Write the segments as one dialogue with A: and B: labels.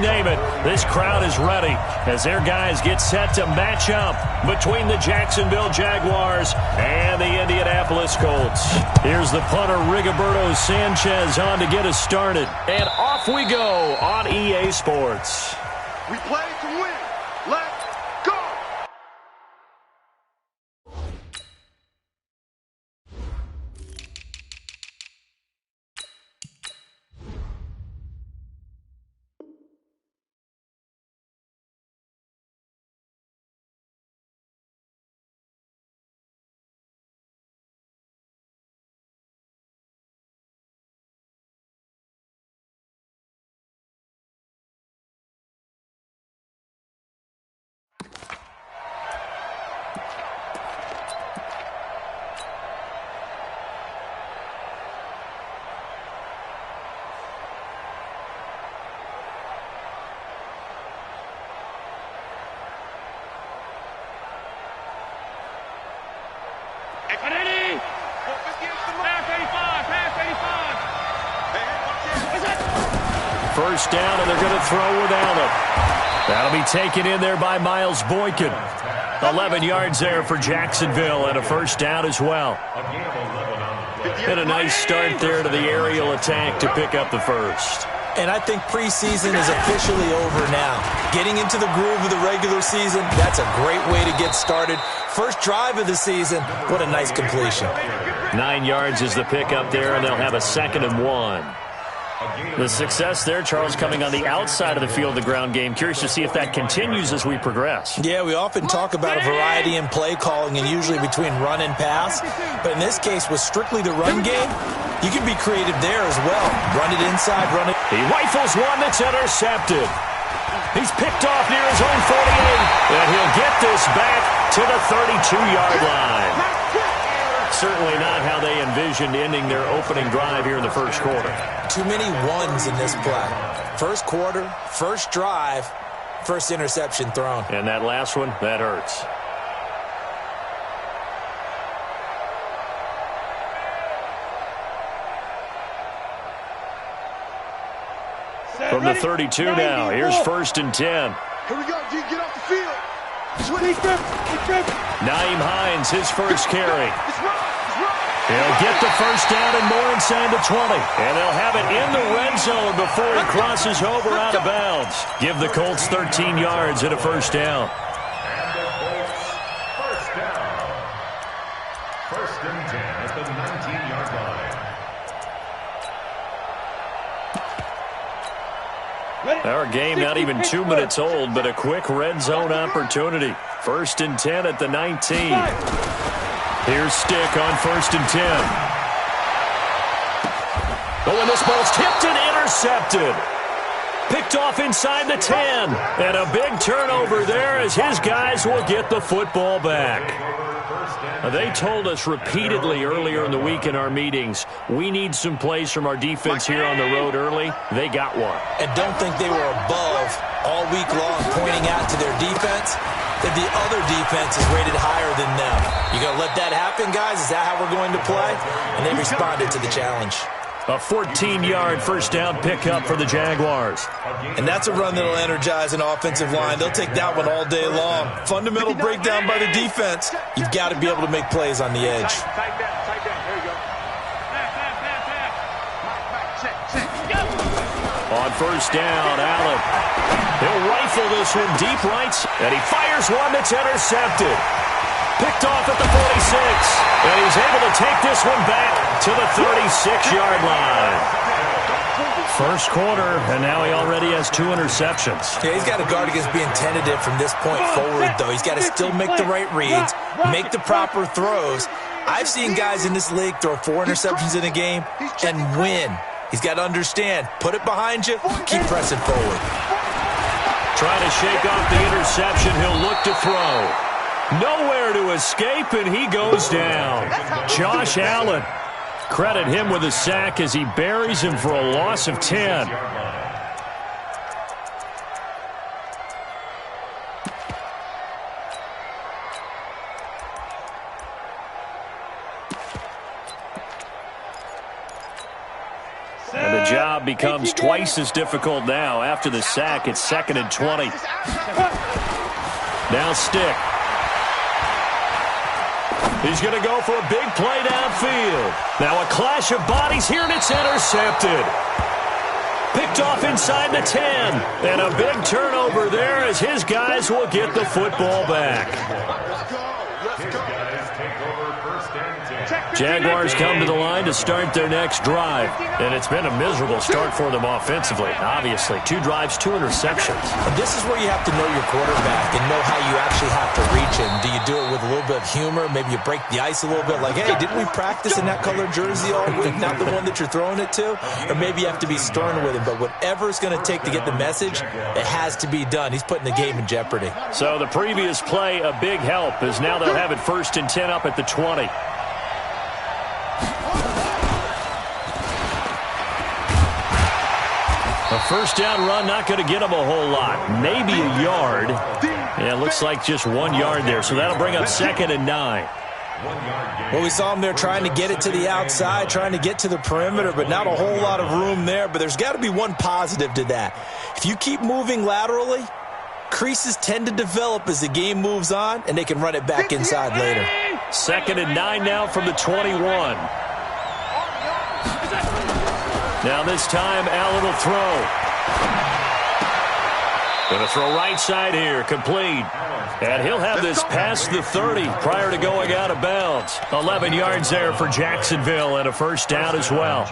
A: name it, this crowd is ready as their guys get set to match up between the Jacksonville Jaguars and the Indianapolis Colts. Here's the punter, Rigoberto Sanchez, on to get us started. And off we go on EA Sports.
B: We play to win. Let's go!
A: First down, and they're going to throw without him. That'll be taken in there by Miles Boykin. 11 yards there for Jacksonville, and a first down as well. And a nice start there to the aerial attack to pick up the first.
C: And I think preseason is officially over now. Getting into the groove of the regular season, that's a great way to get started. First drive of the season, what a nice completion.
A: 9 yards is the pickup there, and they'll have a 2nd and 1. The success there, Charles, coming on the outside of the field, the ground game. Curious to see if that continues as we progress.
C: Yeah, we often talk about a variety in play calling and usually between run and pass. But in this case, with strictly the run game, you can be creative there as well. Run it inside, run it.
A: He rifles one that's intercepted. He's picked off near his own 48, and he'll get this back to the 32-yard line. Certainly not how they envisioned ending their opening drive here in the first quarter.
C: Too many ones in this play. First quarter, first drive, first interception thrown.
A: And that last one, that hurts. From the 32 now, here's 1st and 10.
B: Here we go, G, get off the field.
A: Nyheim Hines, his first carry. He'll get the first down and more inside the 20. And they'll have it in the red zone before he crosses over out of bounds. Give the Colts 13 yards and a first down.
D: And the Colts, first down. 1st and 10 at the 19-yard line.
A: Our game not even 2 minutes old, but a quick red zone opportunity. 1st and 10 at the 19. Here's Stick on 1st and 10. Oh, and this ball's tipped and intercepted. Picked off inside the 10. And a big turnover there as his guys will get the football back. They told us repeatedly earlier in the week in our meetings, we need some plays from our defense here on the road early. They got one.
C: And don't think they were above all week long pointing out to their defense that the other defense is rated higher than them. You going to let that happen, guys? Is that how we're going to play? And they responded to the challenge.
A: A 14-yard first down pickup for the Jaguars.
C: And that's a run that'll energize an offensive line. They'll take that one all day long. Fundamental breakdown by the defense. You've got to be able to make plays on the edge.
A: On first down, Allen. He'll rifle this one deep right, and he fires one that's intercepted. Picked off at the 46, and he's able to take this one back to the 36-yard line. First quarter, and now he already has 2 interceptions.
C: Yeah, he's got to guard against being tentative from this point forward, though. He's got to still make the right reads, make the proper throws. I've seen guys in this league throw 4 interceptions in a game and win. He's got to understand, put it behind you, keep pressing forward.
A: Trying to shake off the interception, he'll look to throw. Nowhere to escape, and he goes down. Josh Allen. Credit him with a sack as he buries him for a loss of 10. And the job job becomes twice as difficult now. After the sack, it's 2nd and 20. Now Stick. He's going to go for a big play downfield. Now a clash of bodies here, and it's intercepted. Picked off inside the 10. And a big turnover there as his guys will get the football back. Jaguars come to the line to start their next drive. And it's been a miserable start for them offensively. Obviously, 2 drives, 2 interceptions.
C: And this is where you have to know your quarterback and know how you actually have to reach him. Do you do it with a little bit of humor? Maybe you break the ice a little bit like, hey, didn't we practice in that colored jersey all week? Not the one that you're throwing it to? Or maybe you have to be stern with him. But whatever it's going to take to get the message, it has to be done. He's putting the game in jeopardy.
A: So the previous play, a big help, as now they'll have it 1st and 10 up at the 20. A first down run, not going to get him a whole lot. Maybe a yard. Yeah, it looks like just 1 yard there. So that'll bring up 2nd and 9.
C: Well, we saw him there trying to get it to the outside, trying to get to the perimeter, but not a whole lot of room there. But there's got to be one positive to that. If you keep moving laterally, creases tend to develop as the game moves on, and they can run it back inside later.
A: 2nd and 9 now from the 21. Now this time, Allen will throw. Going to throw right side here, complete. And he'll have this past the 30 prior to going out of bounds. 11 yards there for Jacksonville and a first down as well.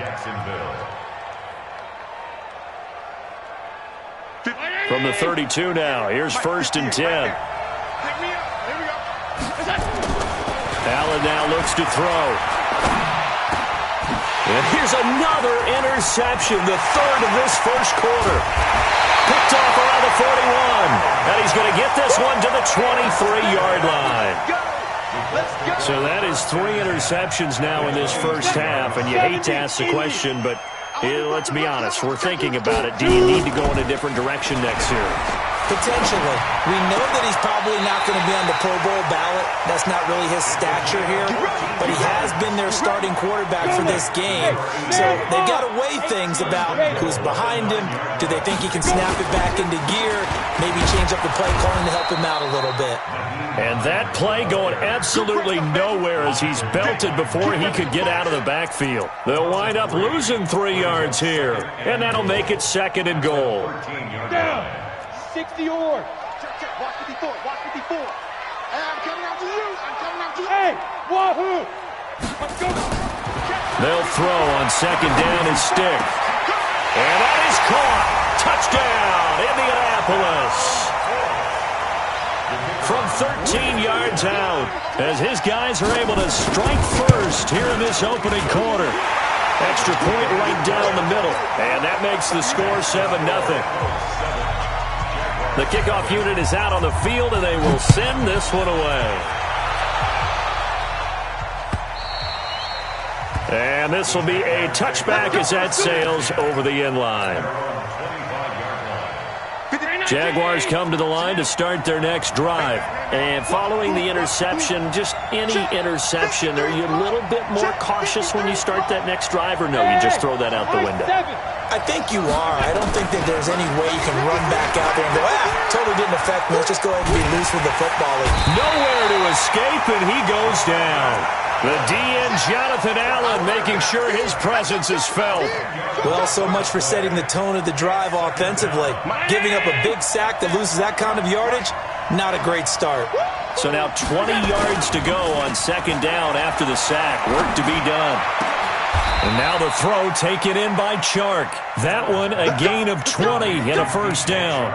A: From the 32 now, here's 1st and 10. Allen now looks to throw. And here's another interception, the 3rd of this first quarter. Picked off around the 41. And he's going to get this one to the 23-yard line. So that is 3 interceptions now in this first half. And you hate to ask the question, but let's be honest. We're thinking about it. Do you need to go in a different direction next year?
C: Potentially. We know that he's probably not going to be on the Pro Bowl ballot. That's not really his stature here. But he has been their starting quarterback for this game. So they've got to weigh things about who's behind him. Do they think he can snap it back into gear? Maybe change up the play calling to help him out a little bit.
A: And that play going absolutely nowhere as he's belted before he could get out of the backfield. They'll wind up losing 3 yards here. And that'll make it 2nd and goal.
B: 60 or. Check. Watch 54. Watch 54. Hey, I'm coming out to you. I'm coming out to you. Hey, wahoo. Let's go.
A: They'll throw on 2nd down and Stick. And that is caught. Touchdown, Indianapolis. From 13 yards out, as his guys are able to strike first here in this opening quarter. Extra point right down the middle. And that makes the score 7-0. The kickoff unit is out on the field, and they will send this one away. And this will be a touchback as that sails over the end line. Jaguars come to the line to start their next drive. And following the interception, just any interception, are you a little bit more cautious when you start that next drive, or no, you just throw that out the window?
C: I think you are. I don't think that there's any way you can run back out there and go, totally didn't affect me. Let's just go ahead and be loose with the football.
A: Nowhere to escape, and he goes down. The DN, Jonathan Allen, making sure his presence is felt.
C: Well, so much for setting the tone of the drive offensively. Giving up a big sack that loses that kind of yardage, not a great start.
A: So now 20 yards to go on 2nd down after the sack. Work to be done. And now the throw taken in by Chark. That one a gain of 20 and a first down.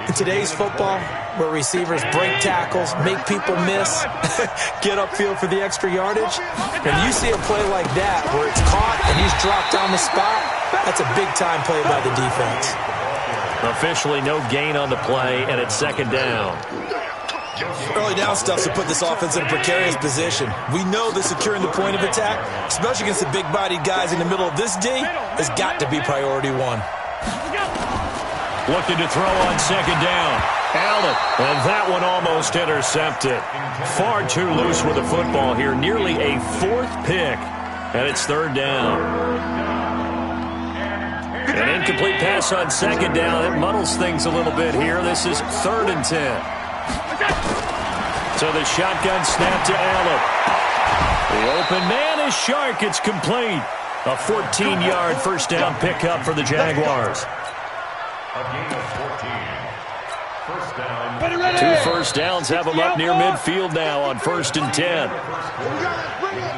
C: In today's football, where receivers break tackles, make people miss, get upfield for the extra yardage, and you see a play like that where it's caught and he's dropped on the spot, that's a big-time play by the defense.
A: Officially no gain on the play, and it's 2nd down.
C: Early down stuff to put this offense in a precarious position. We know that securing the point of attack, especially against the big-bodied guys in the middle of this D, has got to be priority one.
A: Looking to throw on 2nd down. Allen, and that one almost intercepted. Far too loose with the football here. Nearly a 4th pick, and it's 3rd down. An incomplete pass on second down. It muddles things a little bit here. This is 3rd and 10. So the shotgun snap to Allen. The open man is Shark. It's complete. A 14-yard first down pickup for the Jaguars.
D: A gain of 14. First down.
A: 2 first downs have them up near midfield now on 1st and 10.
B: Let's bring it.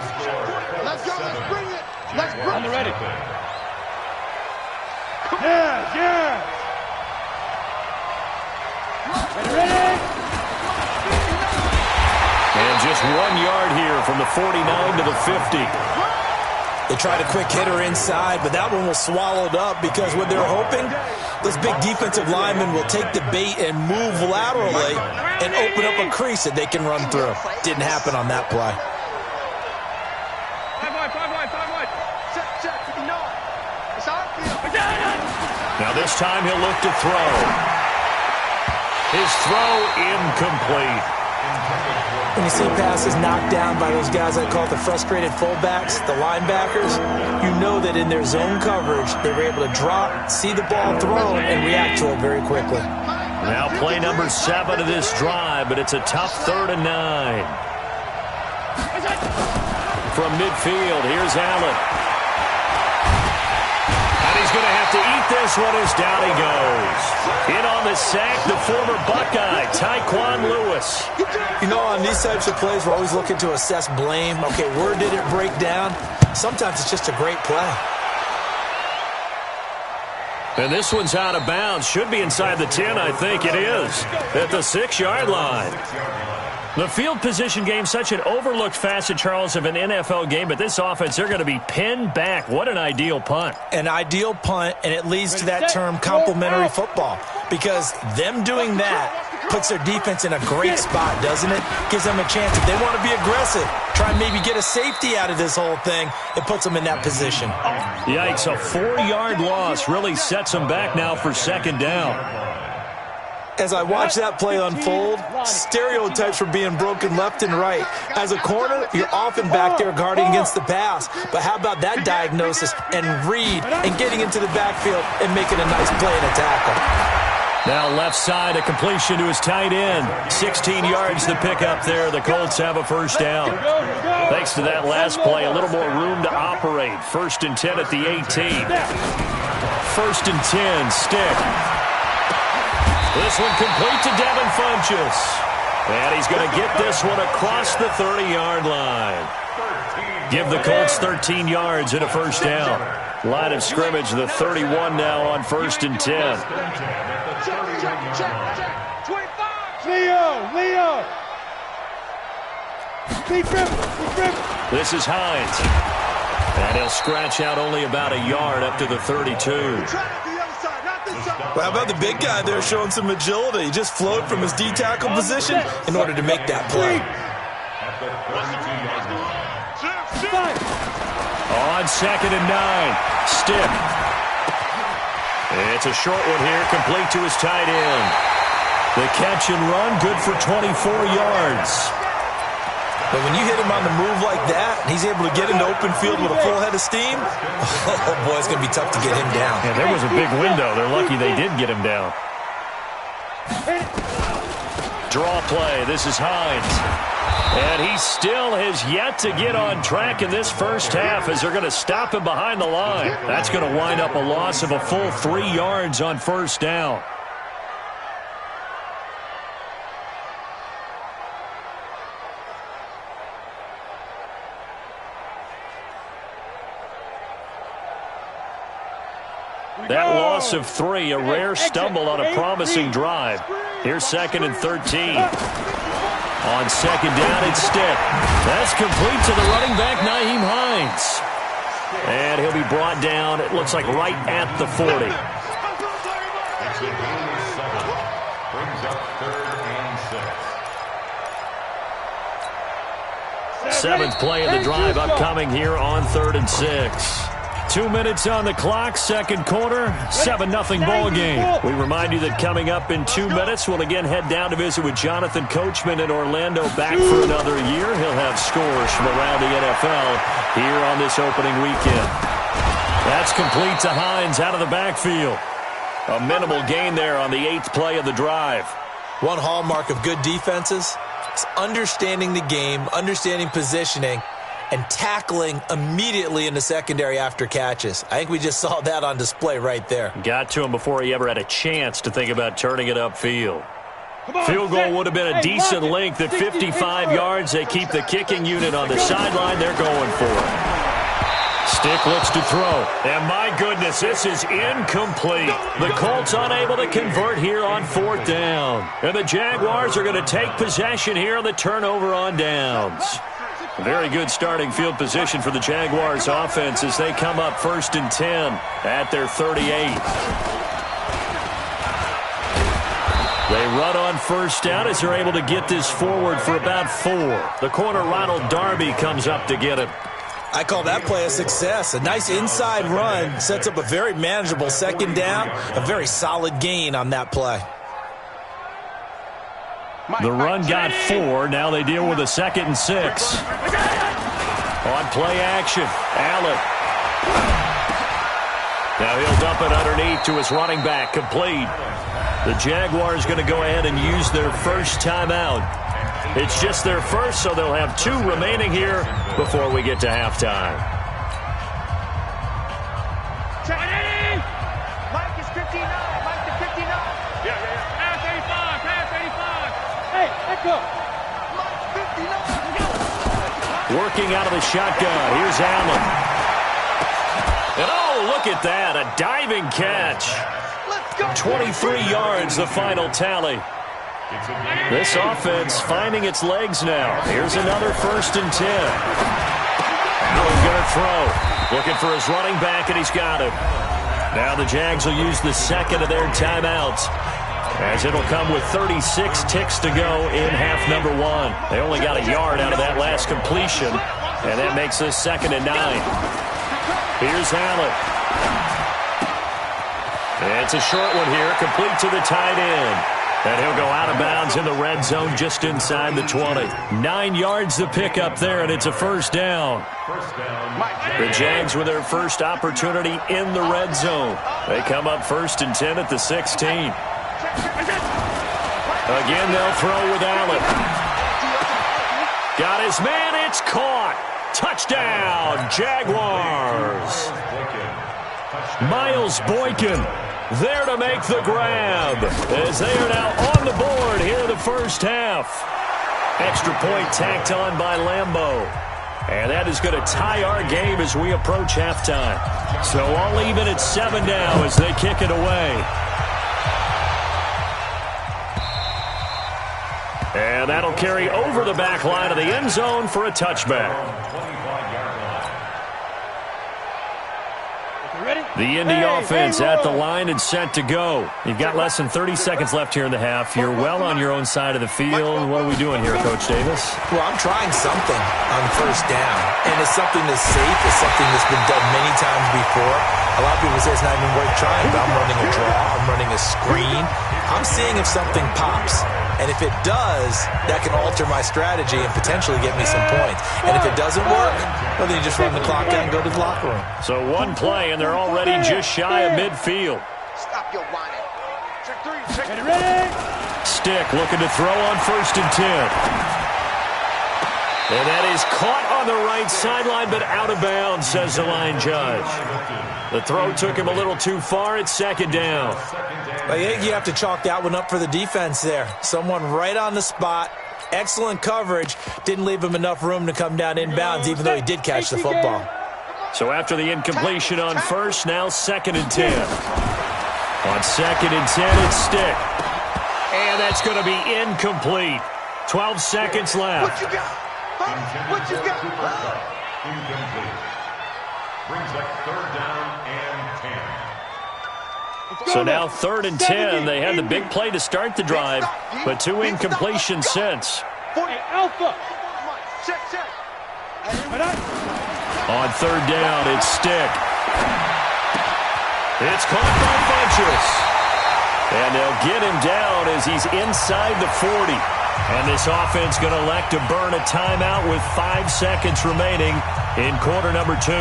B: Let's go. Let's bring it. Let's bring it.
E: On the ready. Yeah. Ready.
A: And just 1 yard here from the 49 to the 50.
C: They tried a quick hitter inside, but that one was swallowed up because what they're hoping, those big defensive linemen will take the bait and move laterally and open up a crease that they can run through. Didn't happen on that play.
E: 5 wide.
B: Check. No. It's our field.
A: Now this time he'll look to throw. His throw incomplete.
C: When you see passes knocked down by those guys I call the frustrated fullbacks, the linebackers, you know that in their zone coverage, they were able to drop, see the ball thrown, and react to it very quickly.
A: Now play number 7 of this drive, but it's a tough 3rd and 9. From midfield, here's Allen. And he's going to have to eat this one as down he goes. In on the sack, the former Buckeye, Tyquan Lewis.
C: You know, on these types of plays, we're always looking to assess blame. Okay, where did it break down? Sometimes it's just a great play.
A: And this one's out of bounds. Should be inside the 10, I think it is. At the 6-yard line. The field position game, such an overlooked facet, Charles, of an NFL game. But this offense, they're going to be pinned back. What an ideal punt.
C: An ideal punt, and it leads to that term complementary football. Because them doing that puts their defense in a great spot, doesn't it? Gives them a chance. If they want to be aggressive, try and maybe get a safety out of this whole thing, it puts them in that position.
A: Yikes, a 4-yard loss really sets them back now for 2nd down.
C: As I watch that play unfold, stereotypes were being broken left and right. As a corner, you're often back there guarding against the pass. But how about that diagnosis and read and getting into the backfield and making a nice play and a tackle?
A: Now left side, a completion to his tight end. 16 yards to pick up there. The Colts have a first down. Thanks to that last play, a little more room to operate. 1st and 10 at the 18. 1st and 10, Stick. This one complete to Devin Funchess. And he's going to get this one across the 30-yard line. Give the Colts 13 yards and a first down. Line of scrimmage, the 31 now on 1st and 10.
B: Check. 25.
E: Leo. Keep him.
A: This is Hines. And he'll scratch out only about a yard up to the 32.
C: Well, how about the big guy there showing some agility? He just flowed from his D-tackle position in order to make that play.
A: On 2nd and 9, Stick. It's a short one here, complete to his tight end. The catch and run, good for 24 yards.
C: But when you hit him on the move like that, and he's able to get into open field with a full head of steam, oh boy, it's going to be tough to get him down.
A: Yeah, there was a big window. They're lucky they did get him down. Draw play. This is Hines. And he still has yet to get on track in this first half as they're going to stop him behind the line. That's going to wind up a loss of a full 3 yards on first down. That loss of 3, a rare stumble on a promising drive. Here's 2nd and 13. On 2nd down, it's Stick. That's complete to the running back, Nyheim Hines. And he'll be brought down, it looks like right at the 40.
D: Brings up 3rd and 6.
A: 7th play of the drive upcoming here on 3rd and 6. 2 minutes on the clock, 2nd quarter, 7-0 ball game. We remind you that coming up in 2 minutes, we'll again head down to visit with Jonathan Coachman in Orlando, back for another year. He'll have scores from around the NFL here on this opening weekend. That's complete to Hines out of the backfield. A minimal gain there on the 8th play of the drive.
C: One hallmark of good defenses is understanding the game, understanding positioning, and tackling immediately in the secondary after catches. I think we just saw that on display right there.
A: Got to him before he ever had a chance to think about turning it upfield. Field goal would have been a decent length at 55 yards. They keep the kicking unit on the sideline. They're going for it. Stick looks to throw. And my goodness, this is incomplete. The Colts unable to convert here on 4th down. And the Jaguars are going to take possession here on the turnover on downs. Very good starting field position for the Jaguars offense as they come up 1st and 10 at their 38. They run on 1st down as they're able to get this forward for about 4. The corner Ronald Darby comes up to get it.
C: I call that play a success. A nice inside run sets up a very manageable 2nd down. A very solid gain on that play.
A: The run got 4. Now they deal with a 2nd and 6. On play action, Allen. Now he'll dump it underneath to his running back, complete. The Jaguars going to go ahead and use their first timeout. It's just their first, so they'll have 2 remaining here before we get to halftime.
B: Mike is 59. Mike is 59. Yeah. Pass 85. Pass 85. Hey, let's go. Mike 59.
A: Working out of the shotgun. Here's Allen. And oh, look at that. A diving catch. 23 yards, the final tally. This offense finding its legs now. Here's another 1st and 10. Allen going to throw. Looking for his running back, and he's got him. Now the Jags will use the 2nd of their timeouts, as it'll come with 36 ticks to go in half number 1. They only got a yard out of that last completion, and that makes this 2nd and 9. Here's Allen. It's a short one here, complete to the tight end. And he'll go out of bounds in the red zone just inside the 20. 9 yards to pick up there, and it's a 1st down. The Jags with their first opportunity in the red zone. They come up 1st and 10 at the 16. Again, they'll throw with Allen. Got his man, it's caught. Touchdown, Jaguars. Miles Boykin there to make the grab as they are now on the board here in the first half. Extra point tacked on by Lambeau. And that is going to tie our game as we approach halftime. So all even at 7 now as they kick it away. And that'll carry over the back line of the end zone for a touchback. The Indy offense at the line and set to go. You've got less than 30 seconds left here in the half. You're well on your own side of the field. What are we doing here, Coach Davis?
C: Well, I'm trying something on 1st down, and it's something that's safe. It's something that's been done many times before. A lot of people say it's not even worth trying, but I'm running a draw. I'm running a screen. I'm seeing if something pops. And if it does, that can alter my strategy and potentially get me some points. And if it doesn't work, well, then you just run the clock out and go to the locker room.
A: So one play, and they're already just shy of midfield.
B: Stop your whining. Check 3. Check
E: Ready?
A: Stick looking to throw on 1st and 10. And that is caught on the right sideline, but out of bounds, says the line judge. The throw took him a little too far. It's 2nd down.
C: I think you have to chalk that one up for the defense there. Someone right on the spot. Excellent coverage. Didn't leave him enough room to come down inbounds, even though he did catch the football.
A: So after the incompletion on 1st, now 2nd and 10. On 2nd and 10, it's Stick. And that's going to be incomplete. 12 seconds left.
B: What you got? Huh? What you got?
D: Incomplete. Brings up 3rd down and 10.
A: So now 3rd and 10. They had the big play to start the drive, but 2 incompletions since.
E: Hey, Alpha.
B: Check.
A: On 3rd down, it's Stick. It's caught by Funchess. And they'll get him down as he's inside the 40. And this offense going to elect to burn a timeout with 5 seconds remaining in quarter number 2.